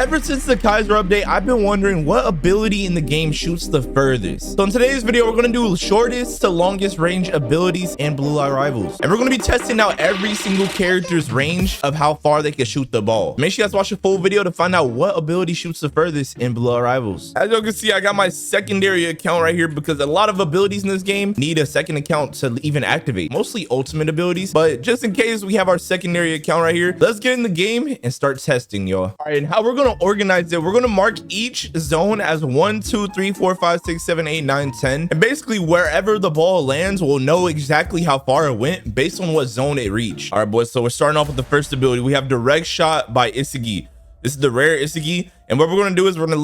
ever since the Kaiser update, I've been wondering what ability in the game shoots the furthest. So in today's video, we're going to do shortest to longest range abilities and blue light rivals. And we're going to be testing out every single character's range of how far they can shoot the ball. Make sure you guys watch the full video to find out what ability shoots the furthest in blue light rivals. As you can see, I got my secondary account right here because a lot of abilities in this game need a second account to even activate. Mostly ultimate abilities, but just in case we have our secondary account right here, let's get in the game and start testing, y'all. All right, and how we're going to organize it, we're going to mark each zone as 1, 2, 3, 4, 5, 6, 7, 8, 9, 10. And basically wherever the ball lands, we'll know exactly how far it went based on what zone it reached. All right, boys, so we're starting off with the first ability. We have direct shot by Isagi. This is the rare Isagi. And what we're going to do is we're going to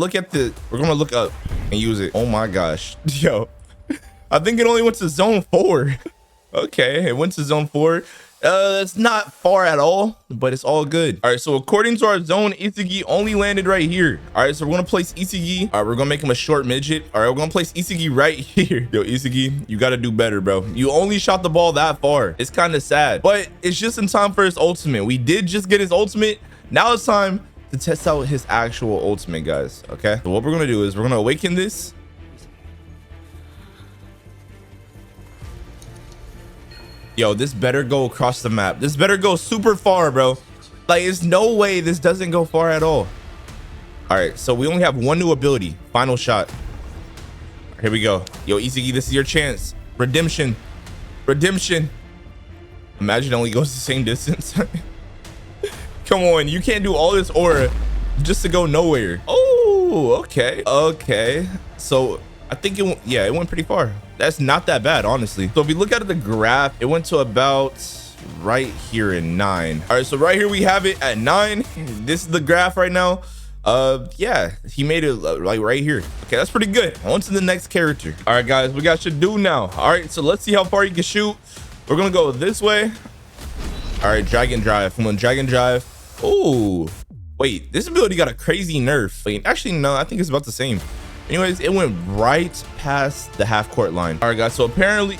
look up and use it. Oh my gosh. Yo, I think it only went to zone 4. Okay, it went to zone 4. It's not far at all, but it's all good. All right, so according to our zone, Isagi only landed right here. All right, so we're gonna place Isagi. All right, we're gonna make him a short midget. All right, we're gonna place Isagi right here. Yo, Isagi, you gotta do better, bro. You only shot the ball that far. It's kind of sad, but it's just in time for his ultimate. We did just get his ultimate. Now it's time to test out his actual ultimate, guys. Okay, so what we're gonna do is we're gonna awaken this. Yo, this better go across the map. This better go super far, bro. Like, there's no way this doesn't go far at all. All right, so we only have one new ability. Final shot. Here we go. Yo, Isagi, this is your chance. Redemption. Redemption. Imagine it only goes the same distance. Come on, you can't do all this aura just to go nowhere. Oh, okay. Okay. So I think it went pretty far. That's not that bad, honestly. So if we look at the graph, it went to about right here in 9. All right, so right here we have it at 9. This is the graph right now. Yeah, he made it like right here. Okay, that's pretty good. On to the next character. All right, guys, we got Shidu now. All right, so let's see how far you can shoot. We're gonna go this way. All right, drag and drive. I'm gonna drag and drive. Oh, wait, this ability got a crazy nerf. Wait, actually, no, I think it's about the same. Anyways, it went right past the half court line. All right, guys, so apparently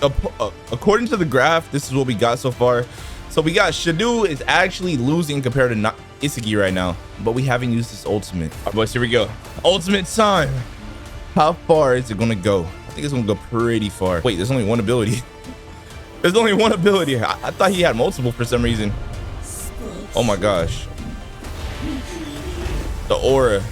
according to the graph, this is what we got so far. So we got Shidu is actually losing compared to Isagi right now, but we haven't used this ultimate. All right, boys, here we go. Ultimate time. How far is it gonna go? I think it's gonna go pretty far. Wait, there's only one ability. There's only one ability. I thought he had multiple for some reason. Oh my gosh. The aura.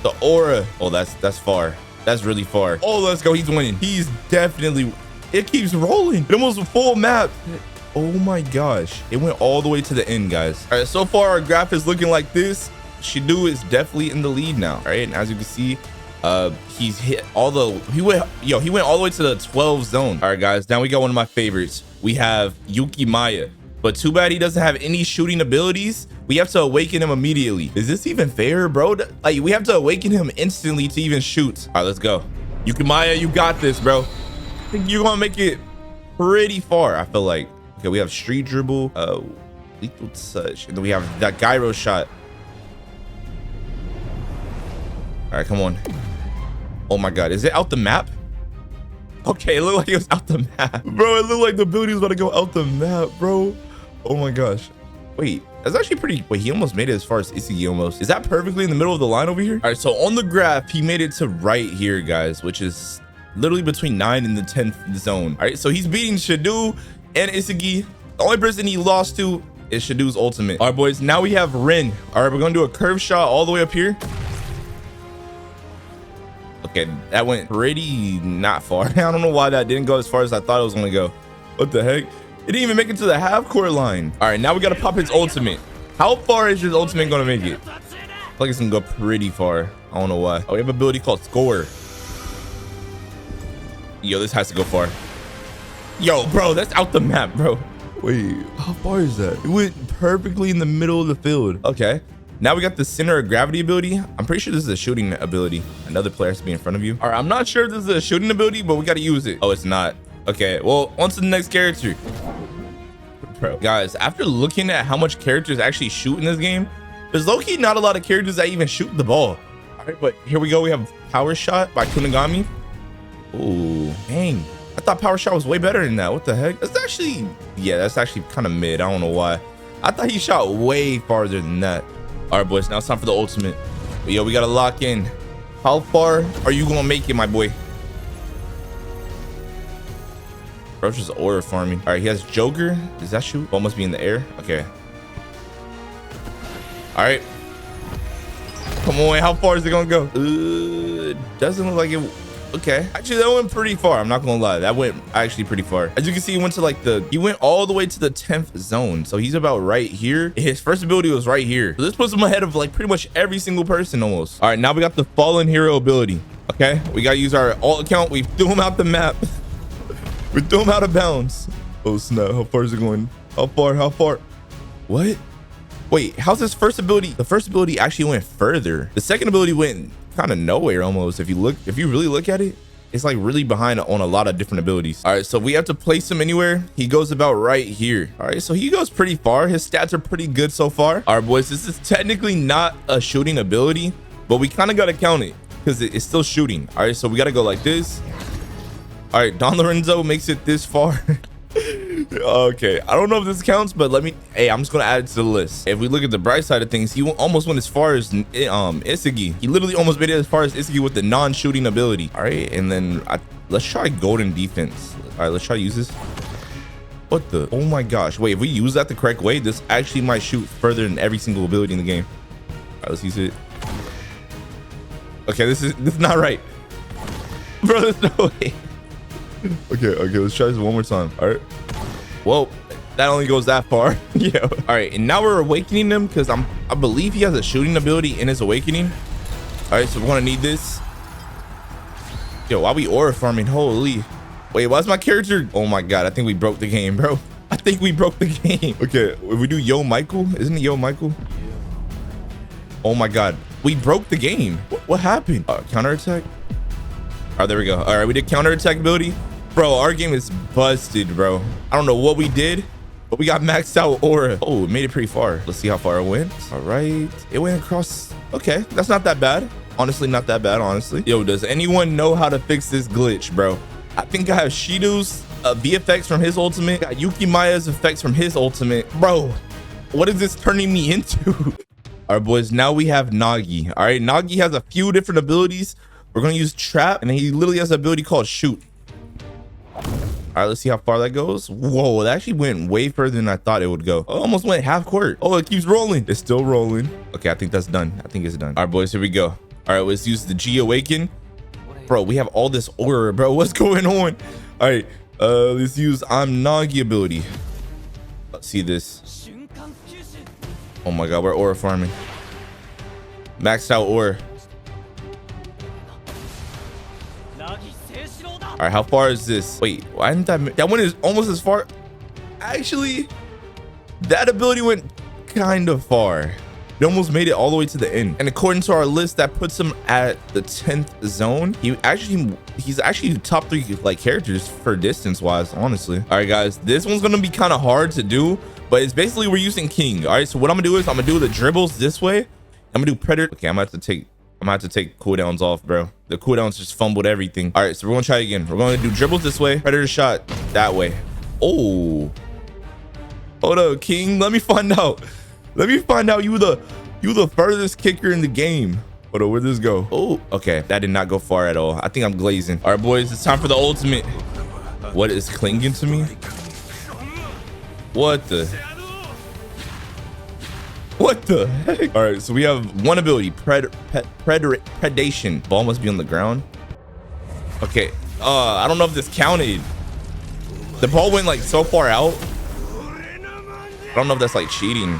The aura. Oh, that's far. That's really far. Oh, let's go. He's winning. He's definitely. It keeps rolling. It almost a full map. Oh my gosh. It went all the way to the end, guys. All right, so far our graph is looking like this. Shidu is definitely in the lead now. All right, and as you can see, he's hit all the he went all the way to the 12 zone. All right, guys, now we got one of my favorites. We have Yukimiya, but too bad he doesn't have any shooting abilities. We have to awaken him immediately. Is this even fair, bro? Like, we have to awaken him instantly to even shoot. All right, let's go. Yukimiya, you got this, bro. I think you're gonna make it pretty far, I feel like. Okay, we have street dribble, lethal touch, and then we have that gyro shot. All right, come on. Oh my god, is it out the map? Okay, it looked like it was out the map. Bro, it looked like the ability was about to go out the map, bro. Oh my gosh. Wait, that's actually pretty. Wait, he almost made it as far as Isagi almost. Is that perfectly in the middle of the line over here? All right, so on the graph, he made it to right here, guys, which is literally between 9 and the 10th zone. All right, so he's beating Shidu and Isagi. The only person he lost to is Shidu's ultimate. All right, boys, now we have Rin. All right, we're gonna do a curve shot all the way up here. Okay, that went pretty not far. I don't know why that didn't go as far as I thought it was gonna go. What the heck? It didn't even make it to the half court line. All right, now we gotta pop his ultimate. How far is his ultimate gonna make it? I feel like it's gonna go pretty far. I don't know why. Oh, we have an ability called Score. Yo, this has to go far. Yo, bro, that's out the map, bro. Wait, how far is that? It went perfectly in the middle of the field. Okay. Now we got the center of gravity ability. I'm pretty sure this is a shooting ability. Another player has to be in front of you. All right, I'm not sure if this is a shooting ability, but we got to use it. Oh, it's not. Okay, well, on to the next character. Bro, guys, after looking at how much characters actually shoot in this game, there's low-key not a lot of characters that even shoot the ball. All right, but here we go. We have Power Shot by Kunagami. Oh, dang. I thought power shot was way better than that. What the heck? That's actually, yeah, that's actually kind of mid. I don't know why. I thought he shot way farther than that. All right, boys, now it's time for the ultimate. But yo, we got to lock in. How far are you going to make it, my boy? Bro, just aura farming. All right, he has Joker. Does that shoot? Ball must be in the air. Okay. All right. Come on, how far is it going to go? Doesn't look like it. Okay, actually that went pretty far. I'm not gonna lie, that went actually pretty far. As you can see, he went to like he went all the way to the 10th zone, so he's about right here. His first ability was right here, so this puts him ahead of like pretty much every single person almost. All right, now we got the fallen hero ability. Okay, we gotta use our alt account. We threw him out the map. We threw him out of bounds. Oh snap, how far is it going? How far? What? Wait, how's his first ability? The first ability actually went further. The second ability went kind of nowhere almost. If you really look at it, it's like really behind on a lot of different abilities. All right, so we have to place him anywhere. He goes about right here. All right, so he goes pretty far. His stats are pretty good so far. All right, boys, this is technically not a shooting ability, but we kind of got to count it because it's still shooting. All right, so we got to go like this. All right, Don Lorenzo makes it this far. Okay, I don't know if this counts, but hey, I'm just gonna add it to the list. If we look at the bright side of things, he almost went as far as Isagi. He literally almost made it as far as Isagi with the non-shooting ability. All right, and then let's try golden defense. All right, let's try to use this. What the? Oh my gosh, wait, if we use that the correct way, this actually might shoot further than every single ability in the game. All right, let's use it. Okay, this is not right, bro. There's no way. Okay, let's try this one more time. All right. Well, that only goes that far. Yeah. All right, and now we're awakening him because I believe he has a shooting ability in his awakening. All right, so we're gonna need this. Yo, why we aura farming? Holy. Wait, why's my character? Oh my god, I think we broke the game, bro. I think we broke the game. Okay, if we do Yo Michael, isn't it Yo Michael? Oh my god, we broke the game. What happened? Counterattack. All right, there we go. All right, we did counterattack ability. Bro, our game is busted, bro. I don't know what we did, but we got maxed out aura. Oh, it made it pretty far. Let's see how far it went. All right, it went across. Okay, that's not that bad. Honestly, not that bad, honestly. Yo, does anyone know how to fix this glitch, bro? I think I have Shidu's VFX from his ultimate. Got Yukimiya's effects from his ultimate. Bro, what is this turning me into? All right, boys, now we have Nagi. All right, Nagi has a few different abilities. We're gonna use trap, and then he literally has an ability called shoot. All right, let's see how far that goes. Whoa, that actually went way further than I thought it would go. Oh, almost went half court. Oh, it keeps rolling. It's still rolling. Okay, I think that's done. I think it's done. All right, boys, here we go. All right, let's use the G Awaken. Bro, we have all this aura, bro. What's going on? All right, let's use I'm Nagi ability. Let's see this. Oh my god, we're aura farming. Maxed out aura. All right, how far is this? Wait, why didn't that one is almost as far? Actually, that ability went kind of far. It almost made it all the way to the end. And according to our list, that puts him at the 10th zone. He's actually the top 3 like characters for distance wise, honestly. All right, guys, this one's gonna be kind of hard to do, but it's basically we're using King. All right, so what I'm gonna do is I'm gonna do the dribbles this way. I'm gonna do Predator. Okay, I'm gonna have to take cooldowns off, bro. The cooldowns just fumbled everything. All right, so we're gonna try again. We're gonna do dribbles this way, Predator shot that way. Oh, hold up, King. Let me find out. Let me find out you the furthest kicker in the game. Hold on, where'd this go? Oh, okay, that did not go far at all. I think I'm glazing. All right, boys, it's time for the ultimate. What is clinging to me? What the heck? All right, so we have one ability, predation. Ball must be on the ground. Okay, I don't know if this counted. The ball went like so far out. I don't know if that's like cheating.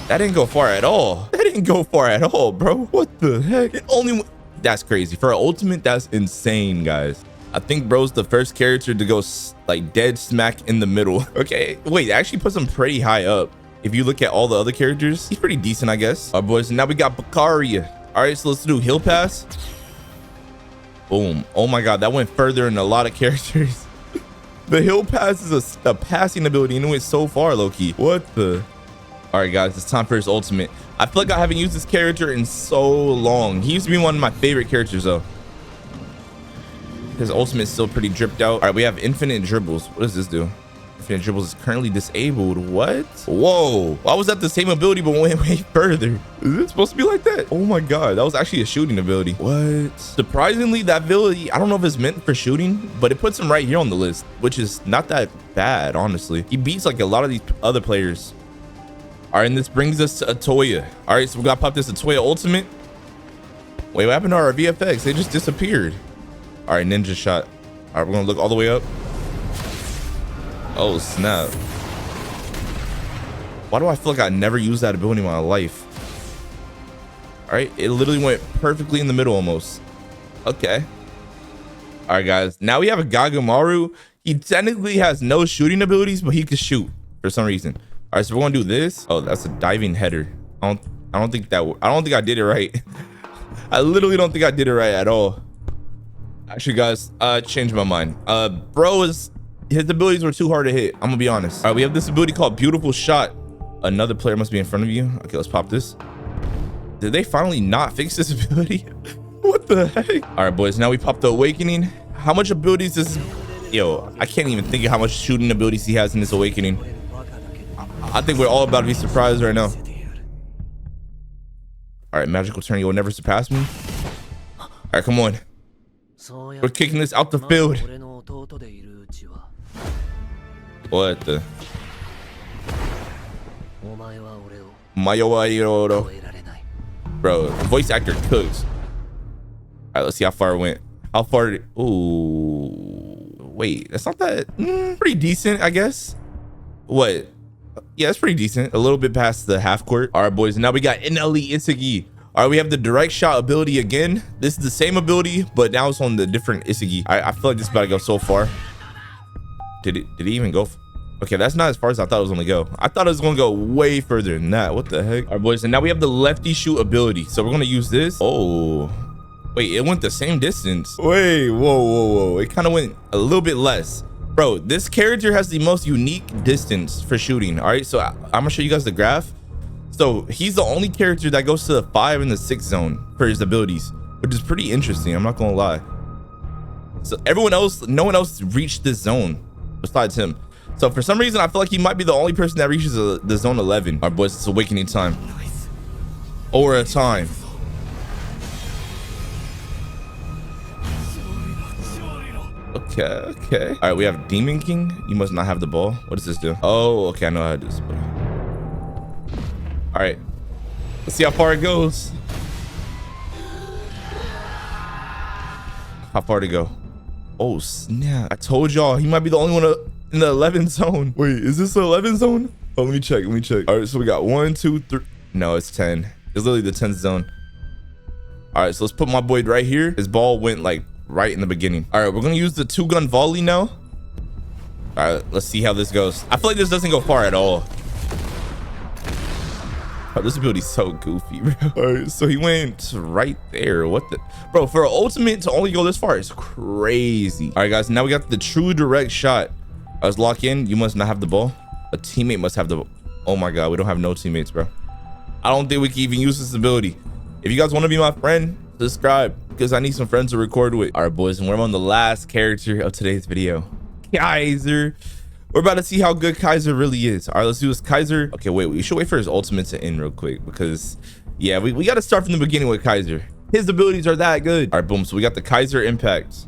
That didn't go far at all. That didn't go far at all, bro. What the heck? It only went. That's crazy. For an ultimate, that's insane, guys. I think bro's the first character to go like dead smack in the middle. Okay, wait, it actually puts him pretty high up. If you look at all the other characters, he's pretty decent, I guess. All right, boys, now we got Bakari. All right, so let's do heal pass. Boom. Oh my god, that went further in a lot of characters. The heal pass is a passing ability and it went so far, low-key. What the? All right, guys, it's time for his ultimate. I feel like I haven't used this character in so long. He used to be one of my favorite characters, though. His ultimate is still pretty dripped out. All right, we have infinite dribbles. What does this do? Infinite dribbles is currently disabled. What? Whoa. Why was that the same ability but went way further? Is it supposed to be like that? Oh my god, that was actually a shooting ability. What? Surprisingly, that ability, I don't know if it's meant for shooting, but it puts him right here on the list, which is not that bad, honestly. He beats like a lot of these other players. All right, and this brings us to Atoya. All right, so we got to pop this Atoya ultimate. Wait, what happened to our VFX? They just disappeared. All right, ninja shot. All right, we're gonna look all the way up. Oh snap. Why do I feel like I never used that ability in my life? All right, it literally went perfectly in the middle almost. Okay. All right, guys, now we have a Gagamaru. He technically has no shooting abilities, but he can shoot for some reason. All right, so we're gonna do this. Oh, that's a diving header. I don't think I did it right. I literally don't think I did it right at all. Actually, guys, changed my mind. His abilities were too hard to hit. I'm gonna be honest. All right, we have this ability called Beautiful Shot. Another player must be in front of you. Okay, let's pop this. Did they finally not fix this ability? What the heck? All right, boys, now we pop the Awakening. How much abilities does... Yo, I can't even think of how much shooting abilities he has in this Awakening. I think we're all about to be surprised right now. All right, magical turn. You will never surpass me. All right, come on. We're kicking this out the field. What the? Bro, the voice actor cooks. All right, let's see how far it went. How far did it? Ooh, wait, that's not that pretty decent, I guess. What? Yeah, it's pretty decent. A little bit past the half court. All right, boys, now we got NLE Isagi. All right, we have the direct shot ability again. This is the same ability, but now it's on the different Isagi. I feel like this is about to go so far. Did it even go? Okay, that's not as far as I thought it was gonna go. I thought it was gonna go way further than that. What the heck? All right, boys, and now we have the lefty shoot ability. So we're gonna use this. Oh, wait, it went the same distance. Wait, whoa. It kind of went a little bit less. Bro, this character has the most unique distance for shooting. All right, so I'm gonna show you guys the graph. So he's the only character that goes to the 5 and the 6 zone for his abilities, which is pretty interesting. I'm not gonna lie. So no one else reached this zone besides him. So for some reason, I feel like he might be the only person that reaches the zone 11. All right, boys, it's awakening time. Or a time. Okay. All right, we have Demon King. You must not have the ball. What does this do? Oh, okay, I know how to do this. All right, let's see how far it goes. How far to go? Oh snap! I told y'all he might be the only one in the 11 zone. Wait, is this the 11 zone? Oh, let me check. All right, so we got 1, 2, 3. No, it's 10. It's literally the 10th zone. All right, so let's put my boy right here. His ball went like right in the beginning. All right, we're gonna use the 2-gun volley now. All right, let's see how this goes. I feel like this doesn't go far at all. Oh, this ability's so goofy, bro. All right, so he went right there. What the? Bro, for an ultimate to only go this far is crazy. All right, guys, now we got the true direct shot. I was locked in. You must not have the ball. A teammate must have the ball. Oh my God, we don't have no teammates, bro. I don't think we can even use this ability. If you guys want to be my friend, subscribe, because I need some friends to record with. All right, boys, and we're on the last character of today's video, Kaiser. We're about to see how good Kaiser really is. All right, let's do this. Kaiser. Okay, wait, we should wait for his ultimate to end real quick, because yeah, we got to start from the beginning with Kaiser. His abilities are that good. All right, boom. So we got the Kaiser impact.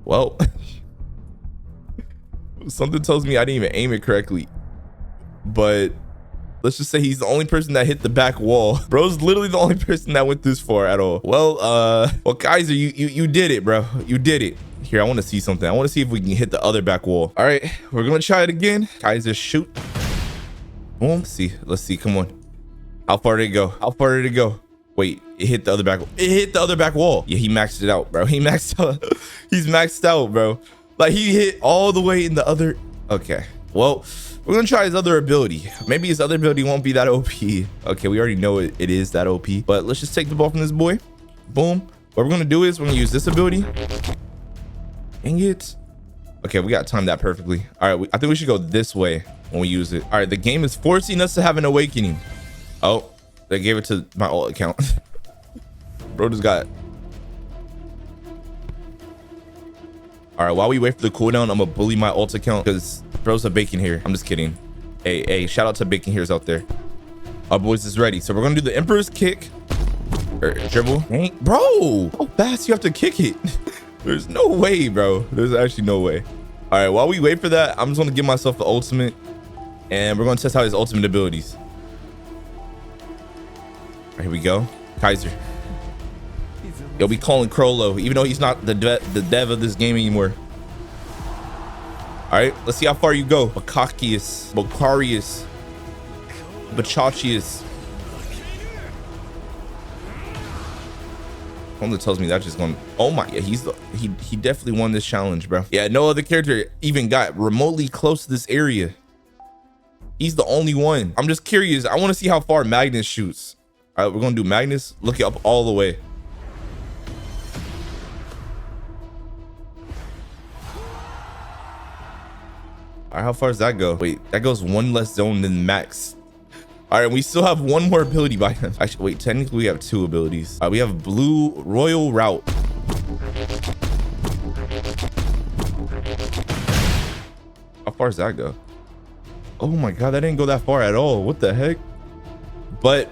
Well, something tells me I didn't even aim it correctly, but let's just say he's the only person that hit the back wall. Bro's literally the only person that went this far at all. Well, Kaiser, you did it, bro. You did it. Here, I want to see something. I want to see if we can hit the other back wall. All right, we're gonna try it again. Kaiser, shoot. Boom. Let's see. Come on. How far did it go? Wait, it hit the other back. It hit the other back wall. Yeah, he maxed it out, bro. He maxed out. He's maxed out, bro. Like, he hit all the way in the other. Okay. Well, we're gonna try his other ability. Maybe his other ability won't be that OP. Okay, we already know it is that OP. But let's just take the ball from this boy. Boom. What we're gonna do is we're gonna use this ability. Dang it. Okay, we got timed that perfectly. All right, I think we should go this way when we use it. All right, the game is forcing us to have an awakening. Oh, they gave it to my old account. Bro just got... All right, while we wait for the cooldown, I'm gonna bully my ult account because bro's a bacon here. I'm just kidding. Hey, shout out to bacon here's out there. Our boys is ready. So we're gonna do the Emperor's kick or dribble. Dang, bro, how fast you have to kick it? There's no way, bro. There's actually no way. All right, while we wait for that, I'm just gonna give myself the ultimate and we're gonna test out his ultimate abilities. All right, here we go. Kaiser. Yo, be calling Crollo, even though he's not the dev of this game anymore. All right, let's see how far you go. Bakakius, Bocarius, Bachachius. Only tells me that's just going. Oh my, yeah, he definitely won this challenge, bro. Yeah, no other character even got remotely close to this area. He's the only one. I'm just curious. I want to see how far Magnus shoots. All right, we're gonna do Magnus. Look it up all the way. All right, how far does that go? Wait, that goes one less zone than max. All right, we still have one more ability by him. Actually, wait, technically we have two abilities. We have Blue Royal Route. How far does that go? Oh my God, that didn't go that far at all. What the heck? But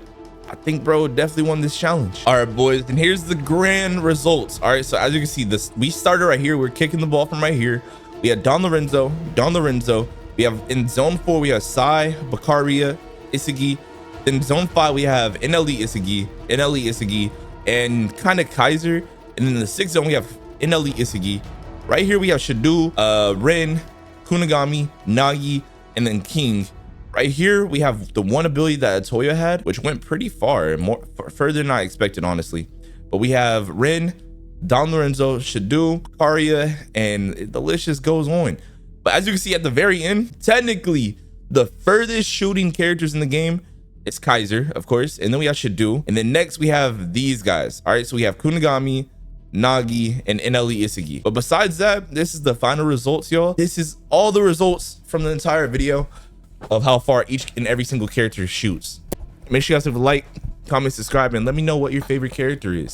I think bro definitely won this challenge. All right, boys, and here's the grand results. All right, so as you can see, this we started right here. We're kicking the ball from right here. We had Don Lorenzo. We have in zone 4, we have Sai, Bakaria, Isagi. Then zone 5, we have NLE Isagi, and kind of Kaiser. And then in the 6th zone, we have NLE Isagi. Right here, we have Shidu, Ren, Kunagami, Nagi, and then King. Right here, we have the one ability that Atoya had, which went pretty far, further than I expected, honestly. But we have Ren, Don Lorenzo, Shidu, Karia, and the list just goes on. But as you can see at the very end, technically the furthest shooting characters in the game is Kaiser, of course, and then we have Shidu, and then next we have these guys. All right, so we have Kunagami, Nagi, and NLE Isagi. But besides that, this is the final results, y'all. This is all the results from the entire video of how far each and every single character shoots. Make sure you guys leave a like, comment, subscribe, and let me know what your favorite character is.